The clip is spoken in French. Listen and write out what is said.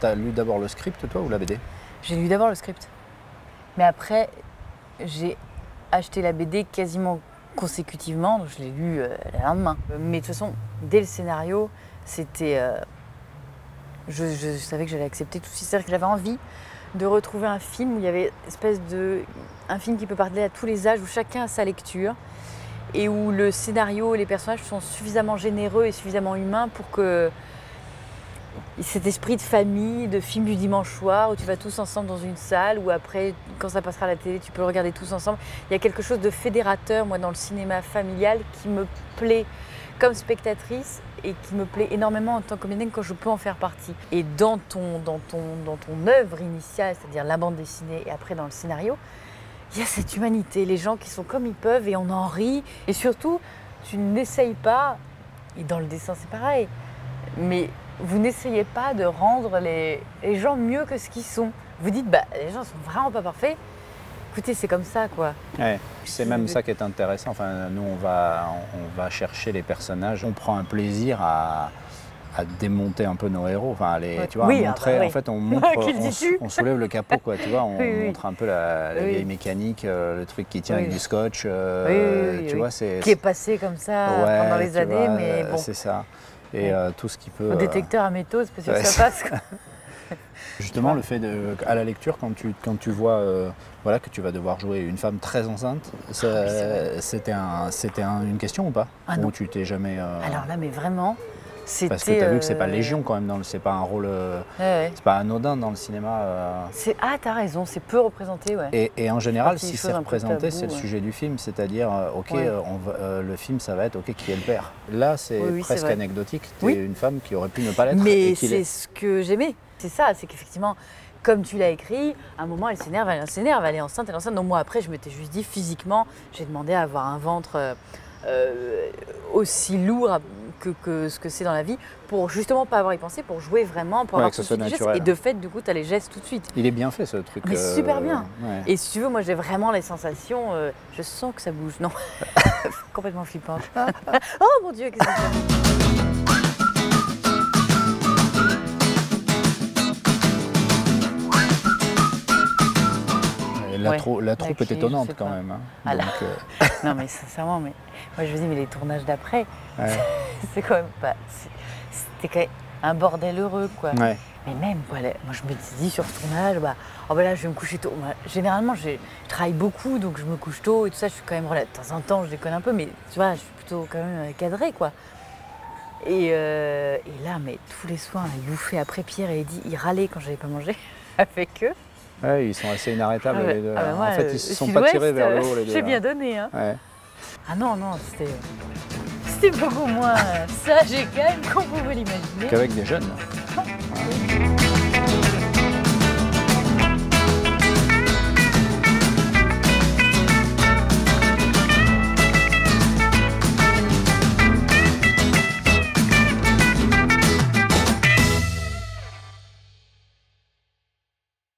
t'as lu d'abord le script, toi, ou la BD? J'ai lu d'abord le script. Mais après, j'ai acheté la BD quasiment consécutivement, donc je l'ai lu le lendemain. Mais de toute façon, dès le scénario, c'était... je savais que j'allais accepter tout ça. C'est-à-dire que j'avais envie de retrouver un film où il y avait un film qui peut parler à tous les âges, où chacun a sa lecture, et où le scénario et les personnages sont suffisamment généreux et suffisamment humains pour que cet esprit de famille, de film du dimanche soir, où tu vas tous ensemble dans une salle, ou après, quand ça passera à la télé, tu peux le regarder tous ensemble. Il y a quelque chose de fédérateur, moi, dans le cinéma familial, qui me plaît comme spectatrice et qui me plaît énormément en tant que comédienne quand je peux en faire partie. Et dans ton œuvre initiale, c'est-à-dire la bande dessinée et après dans le scénario, il y a cette humanité, les gens qui sont comme ils peuvent et on en rit. Et surtout, tu n'essayes pas, et dans le dessin c'est pareil, mais vous n'essayez pas de rendre les gens mieux que ce qu'ils sont. Vous dites, bah, les gens sont vraiment pas parfaits. Écoutez, c'est comme ça, quoi. Ouais, c'est même ça qui est intéressant. Enfin, nous, on va chercher les personnages. On prend un plaisir à démonter un peu nos héros. Enfin, tu vois, oui, montrer. Oui. En fait, on montre, on soulève le capot, quoi. Tu vois, on montre un peu la vieille mécanique, le truc qui tient avec du scotch. Tu vois, qui est passé comme ça pendant les années, mais bon. C'est ça. Et tout ce qui peut. Au détecteur à métaux, c'est parce que ça passe, quoi. Justement, le fait à la lecture, quand tu vois voilà, que tu vas devoir jouer une femme très enceinte, c'était une question ou pas? Ou tu t'es jamais... Alors là, mais vraiment, c'était... Parce que tu as vu que c'est pas légion quand même, c'est pas un rôle... C'est pas anodin dans le cinéma. Ah, t'as raison, c'est peu représenté, ouais. Et en général, si c'est représenté, c'est le sujet du film, c'est-à-dire, le film, ça va être, qui est le père. Là, c'est presque anecdotique, tu es une femme qui aurait pu ne pas l'être. Mais c'est ce que j'aimais. C'est ça, c'est qu'effectivement, comme tu l'as écrit, à un moment, elle s'énerve, elle est enceinte, elle est enceinte. Donc moi, après, je m'étais juste dit, physiquement, j'ai demandé à avoir un ventre aussi lourd que ce que c'est dans la vie, pour justement pas avoir à y penser, pour jouer vraiment, pour avoir que ce soit naturel. Et de fait, du coup, tu as les gestes tout de suite. Il est bien fait, ce truc. Mais super bien. Ouais. Et si tu veux, moi, j'ai vraiment les sensations, je sens que ça bouge. Non, complètement flippante. Oh mon Dieu, qu'est-ce que c'est? La troupe est étonnante quand même. Hein. Donc, non mais sincèrement, moi je me dis, mais les tournages d'après, c'est quand même pas... C'était quand même un bordel heureux, quoi. Ouais. Mais même, moi je me dis sur ce tournage, là je vais me coucher tôt. Généralement, je travaille beaucoup, donc je me couche tôt et tout ça, je suis quand même... De temps en temps, je déconne un peu, mais tu vois, je suis plutôt quand même cadrée, quoi. Et là, mais tous les soirs, il bouffait après Pierre et Eddy, il râlait quand j'avais pas mangé avec eux. Ouais, ils sont assez inarrêtables les deux. En fait, ils ne se sont pas tirés vers le haut les deux. J'ai bien donné. Hein. Ouais. Ah non, c'était beaucoup moins sage et calme qu'on pouvait l'imaginer. Qu'avec des jeunes.